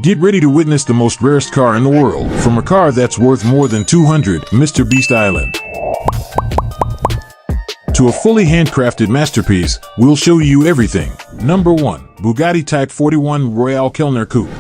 Get ready to witness the most rarest car in the world. From a car that's worth more than 200, Mr. Beast Island, to a fully handcrafted masterpiece, we'll show you everything. Number 1. Bugatti Type 41 Royale Kellner Coupe.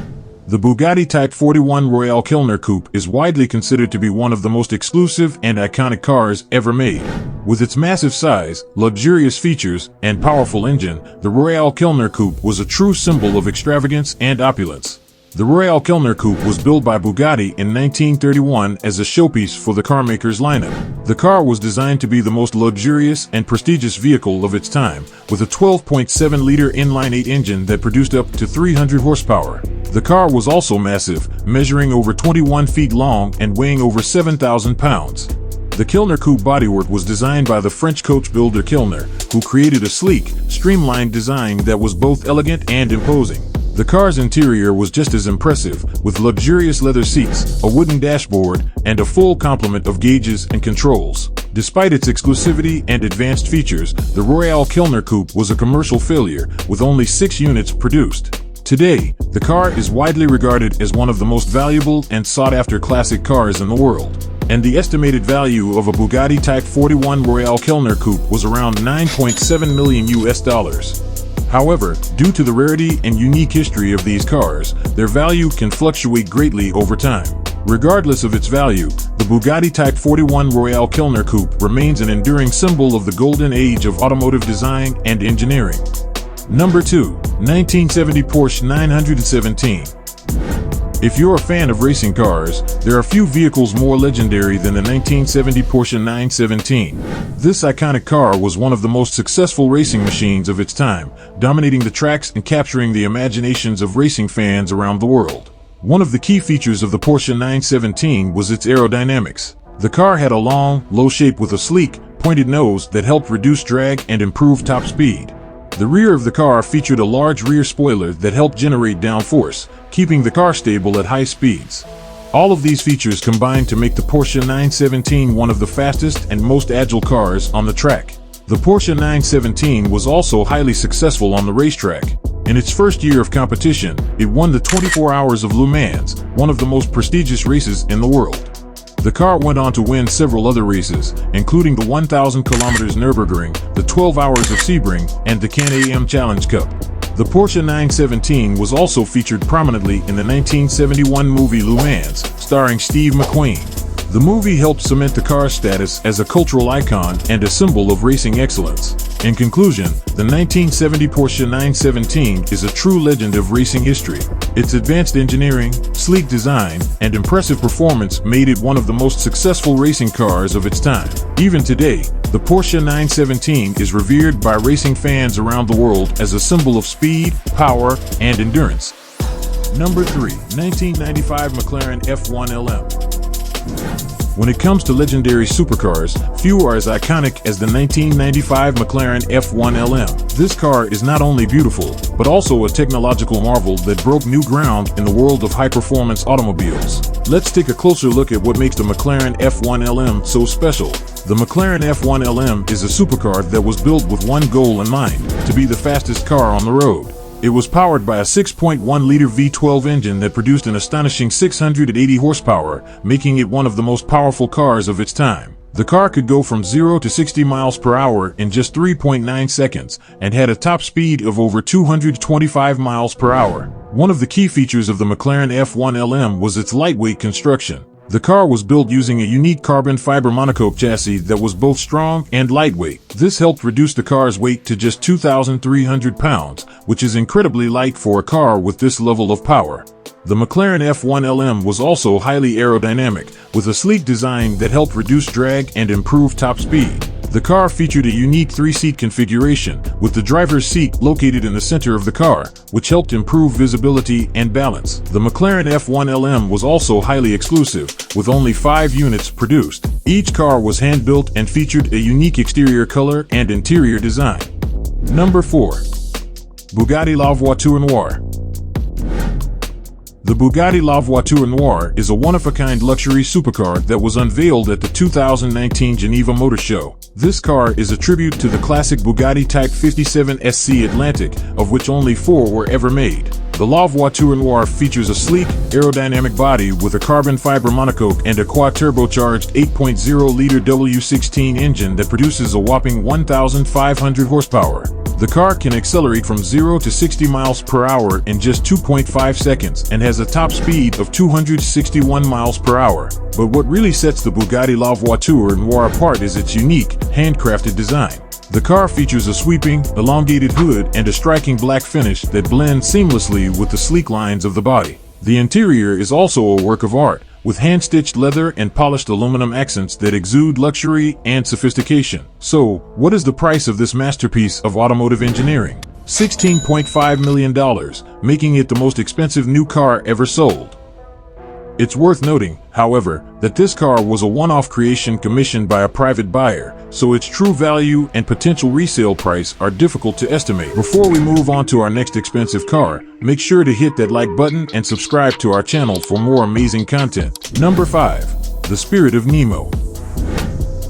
The Bugatti Type 41 Royale Kellner Coupe is widely considered to be one of the most exclusive and iconic cars ever made. With its massive size, luxurious features, and powerful engine, the Royale Kellner Coupe was a true symbol of extravagance and opulence. The Royale Kellner Coupe was built by Bugatti in 1931 as a showpiece for the carmaker's lineup. The car was designed to be the most luxurious and prestigious vehicle of its time, with a 12.7-liter inline-8 engine that produced up to 300 horsepower. The car was also massive, measuring over 21 feet long and weighing over 7,000 pounds. The Kellner Coupe bodywork was designed by the French coach builder Kellner, who created a sleek, streamlined design that was both elegant and imposing. The car's interior was just as impressive, with luxurious leather seats, a wooden dashboard, and a full complement of gauges and controls. Despite its exclusivity and advanced features, the Royale Kellner Coupe was a commercial failure, with only 6 units produced. Today, the car is widely regarded as one of the most valuable and sought-after classic cars in the world, and the estimated value of a Bugatti Type 41 Royale Kellner Coupe was around $9.7 million US. However, due to the rarity and unique history of these cars, their value can fluctuate greatly over time. Regardless of its value, the Bugatti Type 41 Royale Kellner Coupe remains an enduring symbol of the golden age of automotive design and engineering. Number 2. 1970 Porsche 917. If you're a fan of racing cars, there are few vehicles more legendary than the 1970 Porsche 917. This iconic car was one of the most successful racing machines of its time, dominating the tracks and capturing the imaginations of racing fans around the world. One of the key features of the Porsche 917 was its aerodynamics. The car had a long, low shape with a sleek, pointed nose that helped reduce drag and improve top speed. The rear of the car featured a large rear spoiler that helped generate downforce, keeping the car stable at high speeds. All of these features combined to make the Porsche 917 one of the fastest and most agile cars on the track. The Porsche 917 was also highly successful on the racetrack. In its first year of competition, it won the 24 Hours of Le Mans, one of the most prestigious races in the world. The car went on to win several other races, including the 1,000 km Nürburgring, the 12 Hours of Sebring, and the Can-Am Challenge Cup. The Porsche 917 was also featured prominently in the 1971 movie Le Mans, starring Steve McQueen. The movie helped cement the car's status as a cultural icon and a symbol of racing excellence. In conclusion, the 1970 Porsche 917 is a true legend of racing history. Its advanced engineering, sleek design, and impressive performance made it one of the most successful racing cars of its time. Even today, the Porsche 917 is revered by racing fans around the world as a symbol of speed, power, and endurance. Number 3. 1995 McLaren F1 LM. When it comes to legendary supercars, few are as iconic as the 1995 McLaren F1 LM. This car is not only beautiful, but also a technological marvel that broke new ground in the world of high-performance automobiles. Let's take a closer look at what makes the McLaren F1 LM so special. The McLaren F1 LM is a supercar that was built with one goal in mind: to be the fastest car on the road. It was powered by a 6.1-liter V12 engine that produced an astonishing 680 horsepower, making it one of the most powerful cars of its time. The car could go from 0 to 60 miles per hour in just 3.9 seconds and had a top speed of over 225 miles per hour. One of the key features of the McLaren F1 LM was its lightweight construction. The car was built using a unique carbon fiber monocoque chassis that was both strong and lightweight. This helped reduce the car's weight to just 2,300 pounds, which is incredibly light for a car with this level of power. The McLaren F1 LM was also highly aerodynamic, with a sleek design that helped reduce drag and improve top speed. The car featured a unique 3-seat configuration, with the driver's seat located in the center of the car, which helped improve visibility and balance. The McLaren F1 LM was also highly exclusive, with only 5 units produced. Each car was hand-built and featured a unique exterior color and interior design. Number 4. Bugatti La Voiture Noire. The Bugatti La Voiture Noire is a one-of-a-kind luxury supercar that was unveiled at the 2019 Geneva Motor Show. This car is a tribute to the classic Bugatti Type 57 SC Atlantic, of which only 4 were ever made. The Voiture Noire features a sleek, aerodynamic body with a carbon fiber monocoque and a quad-turbocharged 8.0-liter W16 engine that produces a whopping 1,500 horsepower. The car can accelerate from 0 to 60 miles per hour in just 2.5 seconds and has a top speed of 261 miles per hour. But what really sets the Bugatti Voiture Noire apart is its unique, handcrafted design. The car features a sweeping, elongated hood and a striking black finish that blends seamlessly with the sleek lines of the body. The interior is also a work of art, with hand-stitched leather and polished aluminum accents that exude luxury and sophistication. So, what is the price of this masterpiece of automotive engineering? $16.5 million, making it the most expensive new car ever sold. It's worth noting, however, that this car was a one-off creation commissioned by a private buyer, so its true value and potential resale price are difficult to estimate. Before we move on to our next expensive car, make sure to hit that like button and subscribe to our channel for more amazing content. Number 5. The Spirit of Nemo.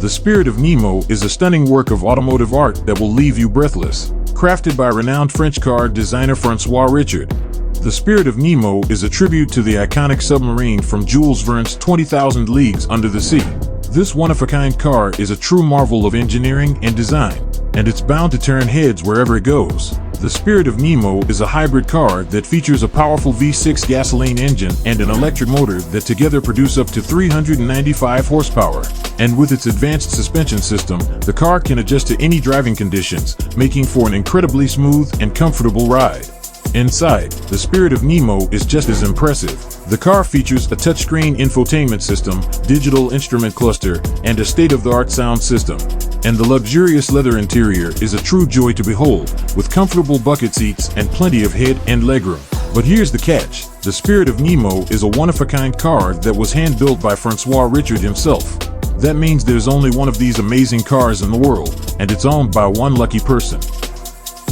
The Spirit of Nemo is a stunning work of automotive art that will leave you breathless. Crafted by renowned French car designer François Richard, the Spirit of Nemo is a tribute to the iconic submarine from Jules Verne's 20,000 Leagues Under the Sea. This one-of-a-kind car is a true marvel of engineering and design, and it's bound to turn heads wherever it goes. The Spirit of Nemo is a hybrid car that features a powerful V6 gasoline engine and an electric motor that together produce up to 395 horsepower. And with its advanced suspension system, the car can adjust to any driving conditions, making for an incredibly smooth and comfortable ride. Inside, the Spirit of Nemo is just as impressive. The car features a touchscreen infotainment system, digital instrument cluster, and a state-of-the-art sound system. And the luxurious leather interior is a true joy to behold, with comfortable bucket seats and plenty of head and legroom. But here's the catch. The Spirit of Nemo is a one-of-a-kind car that was hand-built by François Richard himself. That means there's only one of these amazing cars in the world, and it's owned by one lucky person.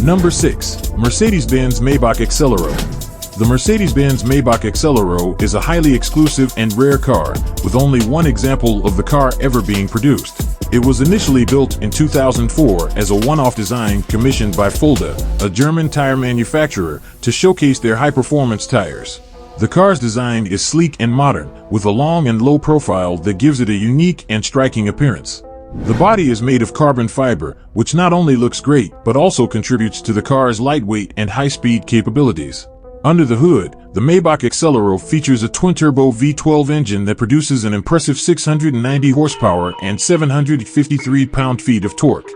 Number 6. Mercedes-Benz Maybach Exelero. The Mercedes-Benz Maybach Exelero is a highly exclusive and rare car, with only one example of the car ever being produced. It was initially built in 2004 as a one-off design commissioned by Fulda, a German tire manufacturer, to showcase their high-performance tires. The car's design is sleek and modern, with a long and low profile that gives it a unique and striking appearance. The body is made of carbon fiber, which not only looks great, but also contributes to the car's lightweight and high-speed capabilities. Under the hood, the Maybach Exelero features a twin-turbo V12 engine that produces an impressive 690 horsepower and 753 pound-feet of torque.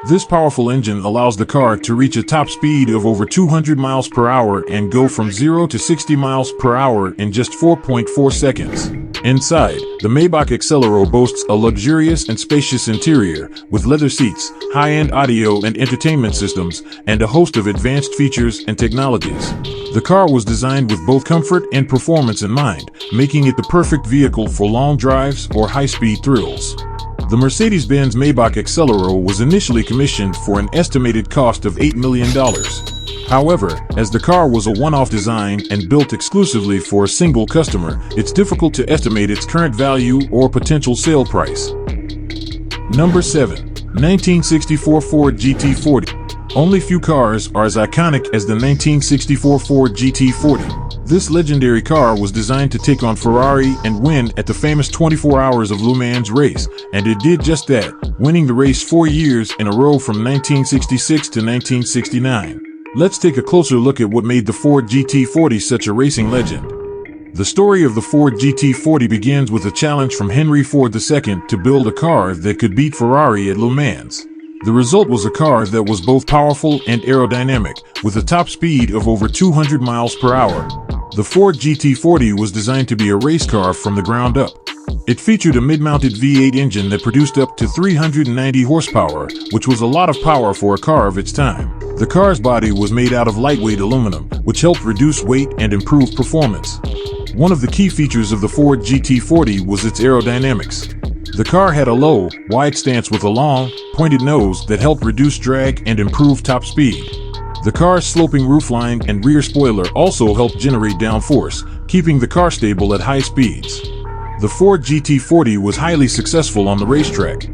This powerful engine allows the car to reach a top speed of over 200 miles per hour and go from 0 to 60 miles per hour in just 4.4 seconds. Inside, the Maybach Exelero boasts a luxurious and spacious interior, with leather seats, high-end audio and entertainment systems, and a host of advanced features and technologies. The car was designed with both comfort and performance in mind, making it the perfect vehicle for long drives or high-speed thrills. The Mercedes-Benz Maybach Exelero was initially commissioned for an estimated cost of $8 million. However, as the car was a one-off design and built exclusively for a single customer, it's difficult to estimate its current value or potential sale price. Number 7. 1964 Ford GT40. Only few cars are as iconic as the 1964 Ford GT40. This legendary car was designed to take on Ferrari and win at the famous 24 Hours of Le Mans race, and it did just that, winning the race 4 years in a row from 1966 to 1969. Let's take a closer look at what made the Ford GT40 such a racing legend. The story of the Ford GT40 begins with a challenge from Henry Ford II to build a car that could beat Ferrari at Le Mans. The result was a car that was both powerful and aerodynamic, with a top speed of over 200 miles per hour. The Ford GT40 was designed to be a race car from the ground up. It featured a mid-mounted V8 engine that produced up to 390 horsepower, which was a lot of power for a car of its time. The car's body was made out of lightweight aluminum, which helped reduce weight and improve performance. One of the key features of the Ford GT40 was its aerodynamics. The car had a low, wide stance with a long, pointed nose that helped reduce drag and improve top speed. The car's sloping roofline and rear spoiler also helped generate downforce, keeping the car stable at high speeds. The Ford GT40 was highly successful on the racetrack.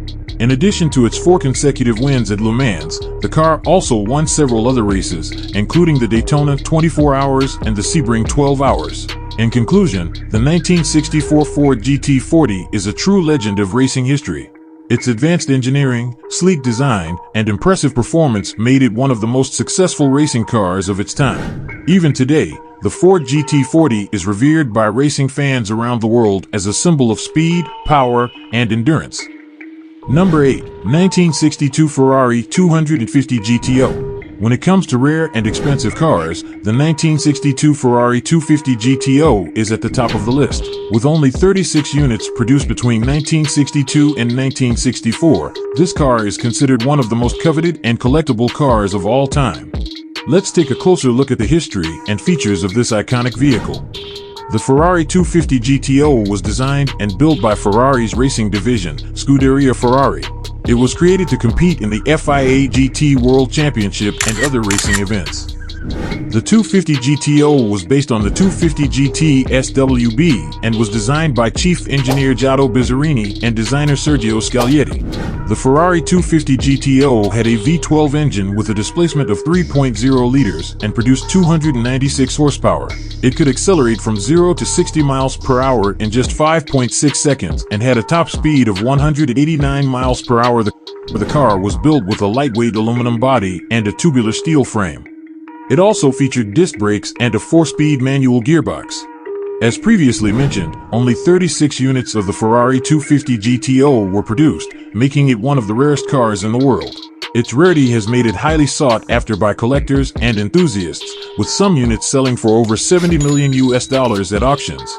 In addition to its 4 consecutive wins at Le Mans, the car also won several other races, including the Daytona 24 Hours and the Sebring 12 Hours. In conclusion, the 1964 Ford GT40 is a true legend of racing history. Its advanced engineering, sleek design, and impressive performance made it one of the most successful racing cars of its time. Even today, the Ford GT40 is revered by racing fans around the world as a symbol of speed, power, and endurance. Number 8. 1962 Ferrari 250 GTO. When it comes to rare and expensive cars, the 1962 Ferrari 250 GTO is at the top of the list. With only 36 units produced between 1962 and 1964, this car is considered one of the most coveted and collectible cars of all time. Let's take a closer look at the history and features of this iconic vehicle. The Ferrari 250 GTO was designed and built by Ferrari's racing division, Scuderia Ferrari. It was created to compete in the FIA GT World Championship and other racing events. The 250 GTO was based on the 250 GT SWB and was designed by Chief Engineer Giotto Bizzarini and designer Sergio Scaglietti. The Ferrari 250 GTO had a V12 engine with a displacement of 3.0 liters and produced 296 horsepower. It could accelerate from 0 to 60 miles per hour in just 5.6 seconds and had a top speed of 189 miles per hour. The car was built with a lightweight aluminum body and a tubular steel frame. It also featured disc brakes and a 4-speed manual gearbox. As previously mentioned, only 36 units of the Ferrari 250 GTO were produced, making it one of the rarest cars in the world. Its rarity has made it highly sought after by collectors and enthusiasts, with some units selling for over $70 million at auctions.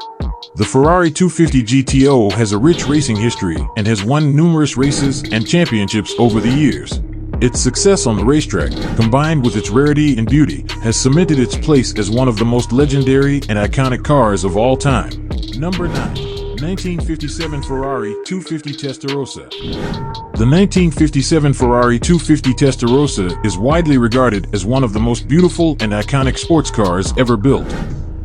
The Ferrari 250 GTO has a rich racing history and has won numerous races and championships over the years. Its success on the racetrack, combined with its rarity and beauty, has cemented its place as one of the most legendary and iconic cars of all time. Number 9. 1957 Ferrari 250 Testarossa. The 1957 Ferrari 250 Testarossa is widely regarded as one of the most beautiful and iconic sports cars ever built.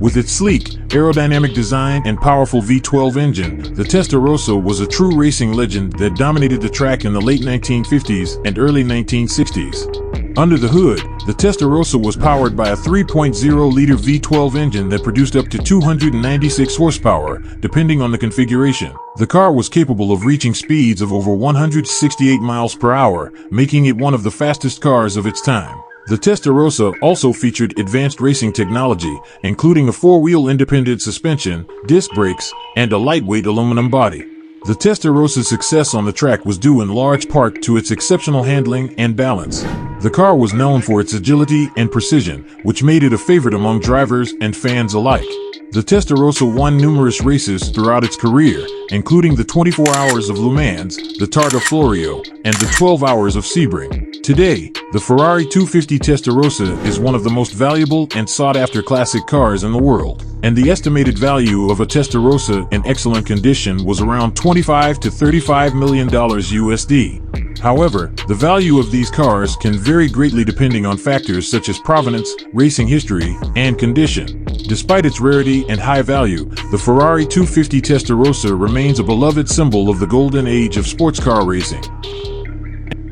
With its sleek, aerodynamic design and powerful V12 engine, the Testarossa was a true racing legend that dominated the track in the late 1950s and early 1960s. Under the hood, the Testarossa was powered by a 3.0-liter V12 engine that produced up to 296 horsepower, depending on the configuration. The car was capable of reaching speeds of over 168 miles per hour, making it one of the fastest cars of its time. The Testarossa also featured advanced racing technology, including a 4-wheel independent suspension, disc brakes, and a lightweight aluminum body. The Testarossa's success on the track was due in large part to its exceptional handling and balance. The car was known for its agility and precision, which made it a favorite among drivers and fans alike. The Testarossa won numerous races throughout its career, including the 24 Hours of Le Mans, the Targa Florio, and the 12 Hours of Sebring. Today, the Ferrari 250 Testarossa is one of the most valuable and sought-after classic cars in the world, and the estimated value of a Testarossa in excellent condition was around $25 to $35 million USD. However, the value of these cars can vary greatly depending on factors such as provenance, racing history, and condition. Despite its rarity and high value, the Ferrari 250 Testarossa remains a beloved symbol of the golden age of sports car racing.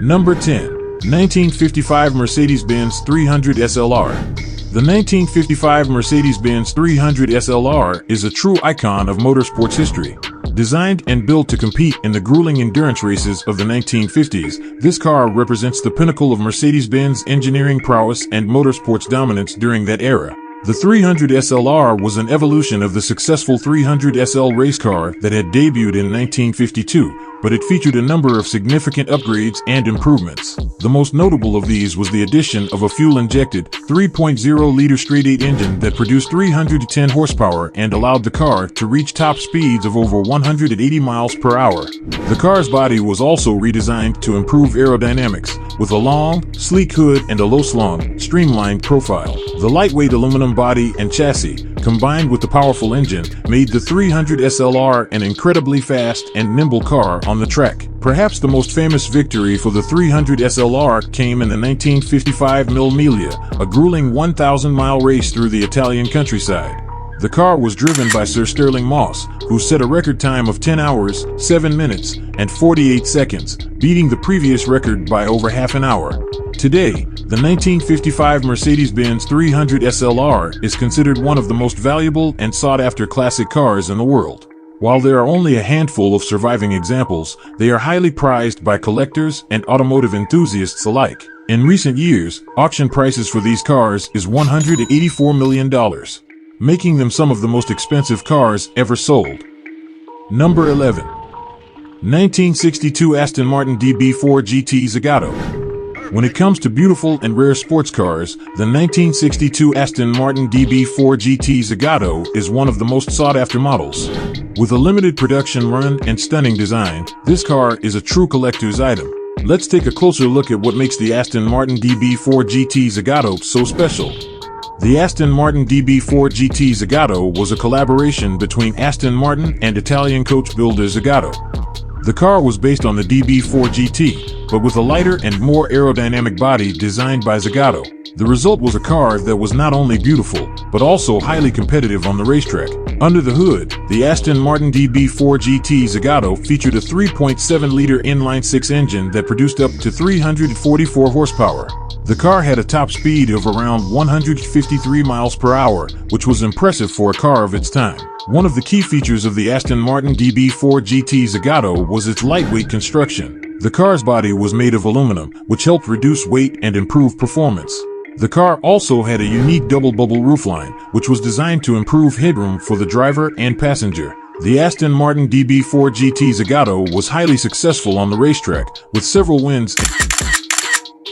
Number 10. 1955 Mercedes-Benz 300 SLR. The 1955 Mercedes-Benz 300 SLR is a true icon of motorsports history. Designed and built to compete in the grueling endurance races of the 1950s, this car represents the pinnacle of Mercedes-Benz engineering prowess and motorsports dominance during that era. The 300 SLR was an evolution of the successful 300 SL race car that had debuted in 1952, but it featured a number of significant upgrades and improvements. The most notable of these was the addition of a fuel-injected 3.0-liter straight-eight engine that produced 310 horsepower and allowed the car to reach top speeds of over 180 miles per hour. The car's body was also redesigned to improve aerodynamics, with a long, sleek hood and a low-slung, streamlined profile. The lightweight aluminum body and chassis, combined with the powerful engine, made the 300 SLR an incredibly fast and nimble car on the track. Perhaps the most famous victory for the 300 SLR came in the 1955 Mille Miglia, a grueling 1,000-mile race through the Italian countryside. The car was driven by Sir Sterling Moss, who set a record time of 10 hours, 7 minutes, and 48 seconds, beating the previous record by over half an hour. Today, the 1955 Mercedes-Benz 300 SLR is considered one of the most valuable and sought-after classic cars in the world. While there are only a handful of surviving examples, they are highly prized by collectors and automotive enthusiasts alike. In recent years, auction prices for these cars is $184 million, making them some of the most expensive cars ever sold. Number 11. 1962 Aston Martin DB4 GT Zagato. When it comes to beautiful and rare sports cars, the 1962 Aston Martin DB4 GT Zagato is one of the most sought-after models. With a limited production run and stunning design, this car is a true collector's item. Let's take a closer look at what makes the Aston Martin DB4 GT Zagato so special. The Aston Martin DB4 GT Zagato was a collaboration between Aston Martin and Italian coach builder Zagato. The car was based on the DB4 GT, but with a lighter and more aerodynamic body designed by Zagato. The result was a car that was not only beautiful, but also highly competitive on the racetrack. Under the hood, the Aston Martin DB4 GT Zagato featured a 3.7-liter inline-six engine that produced up to 344 horsepower. The car had a top speed of around 153 miles per hour, which was impressive for a car of its time. One of the key features of the Aston Martin DB4 GT Zagato was its lightweight construction. The car's body was made of aluminum, which helped reduce weight and improve performance. The car also had a unique double-bubble roofline, which was designed to improve headroom for the driver and passenger. The Aston Martin DB4 GT Zagato was highly successful on the racetrack, with several wins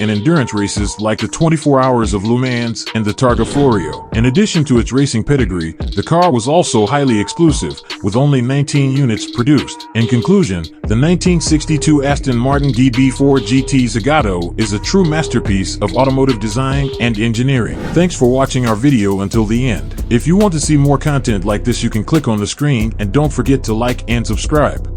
in endurance races like the 24 Hours of Le Mans and the Targa Florio. In addition to its racing pedigree, the car was also highly exclusive, with only 19 units produced. In conclusion, the 1962 Aston Martin DB4 GT Zagato is a true masterpiece of automotive design and engineering. Thanks for watching our video until the end. If you want to see more content like this, you can click on the screen, and don't forget to like and subscribe.